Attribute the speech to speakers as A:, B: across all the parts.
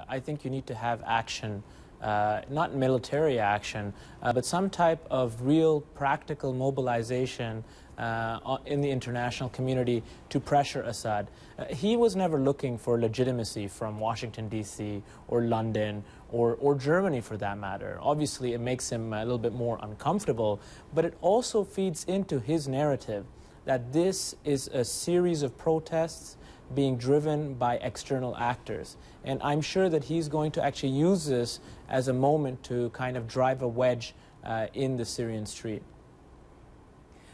A: I think you need to have action, not military action, but some type of real practical mobilization in the international community to pressure Assad. He was never looking for legitimacy from Washington, D.C. or London or Germany for that matter. Obviously, it makes him a little bit more uncomfortable, but it also feeds into his narrative that this is a series of protests being driven by external actors. And I'm sure that he's going to actually use this as a moment to kind of drive a wedge in the Syrian street.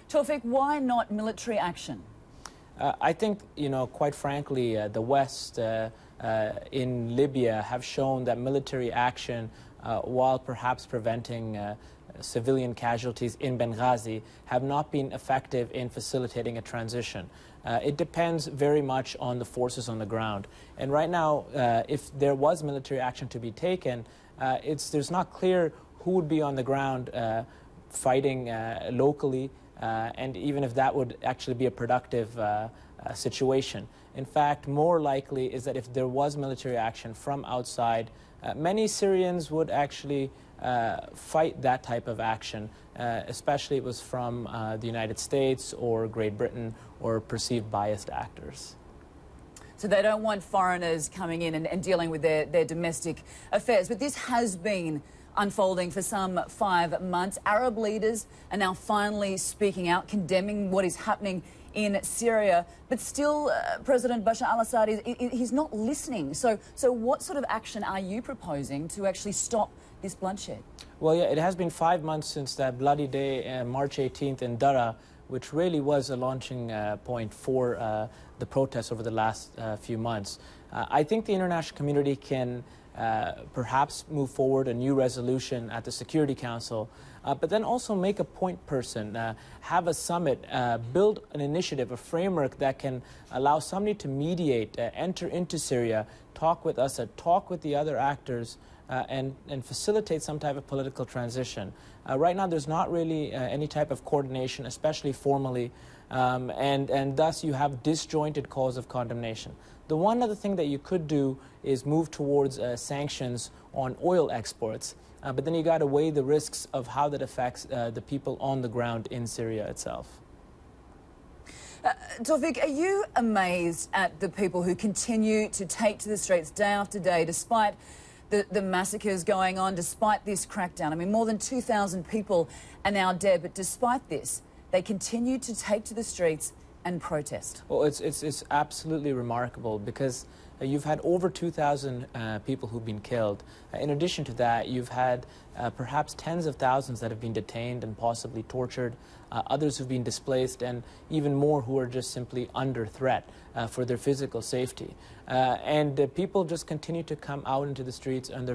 B: Taufiq, why not military action?
A: I think, quite frankly, the West in Libya have shown that military action, while perhaps preventing civilian casualties in Benghazi, have not been effective in facilitating a transition. It depends very much on the forces on the ground. And right now, if there was military action to be taken, there's not clear who would be on the ground fighting locally, and even if that would actually be a productive situation. In fact, more likely is that if there was military action from outside, many Syrians would actually fight that type of action, especially if it was from the United States or Great Britain or perceived biased actors.
B: So they don't want foreigners coming in and dealing with their domestic affairs. But this has been unfolding for some 5 months. Arab leaders are now finally speaking out, condemning what is happening in Syria. But still, President Bashar al-Assad, he's not listening. So what sort of action are you proposing to actually stop this bloodshed?
A: Well, yeah, it has been 5 months since that bloody day, March 18th in Dara, which really was a launching point for the protests over the last few months. I think the international community can perhaps move forward a new resolution at the Security Council, but then also make a point person, have a summit, build an initiative, a framework that can allow somebody to mediate, enter into Syria, talk with Assad, talk with the other actors, and facilitate some type of political transition. Right now, there's not really any type of coordination, especially formally, and thus you have disjointed calls of condemnation. The one other thing that you could do is move towards sanctions on oil exports, but then you got to weigh the risks of how that affects the people on the ground in Syria itself.
B: Taufiq, are you amazed at the people who continue to take to the streets day after day, despite the massacres going on, despite this crackdown? I mean, more than 2,000 people are now dead, but despite this, they continue to take to the streets and protest.
A: Well, it's absolutely remarkable because you've had over 2,000 people who've been killed. In addition to that, you've had perhaps tens of thousands that have been detained and possibly tortured, others who've been displaced, and even more who are just simply under threat for their physical safety. And people just continue to come out into the streets, and they're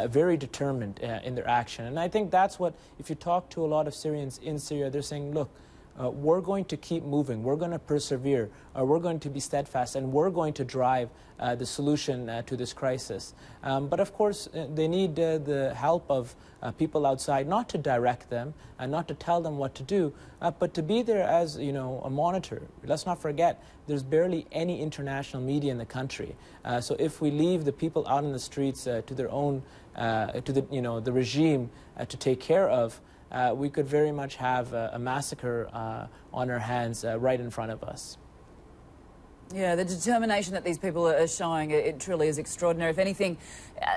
A: very determined in their action. And I think that's what, if you talk to a lot of Syrians in Syria, they're saying, look, we're going to keep moving, we're going to persevere, we're going to be steadfast, and we're going to drive the solution to this crisis. But of course, they need the help of people outside, not to direct them, and not to tell them what to do, but to be there as, a monitor. Let's not forget, there's barely any international media in the country. So if we leave the people out in the streets to their own, the regime to take care of, we could very much have a massacre on our hands right in front of us.
B: Yeah, the determination that these people are showing, it truly is extraordinary. If anything,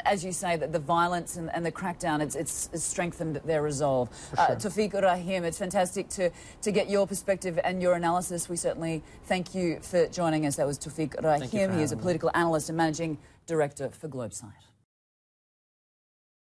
B: as you say, that the violence and the crackdown, it's strengthened their resolve.
A: Sure.
B: Taufiq Rahim, it's fantastic to get your perspective and your analysis. We certainly thank you for joining us. That was Taufiq Rahim. He is a political analyst and managing director for GlobeSight.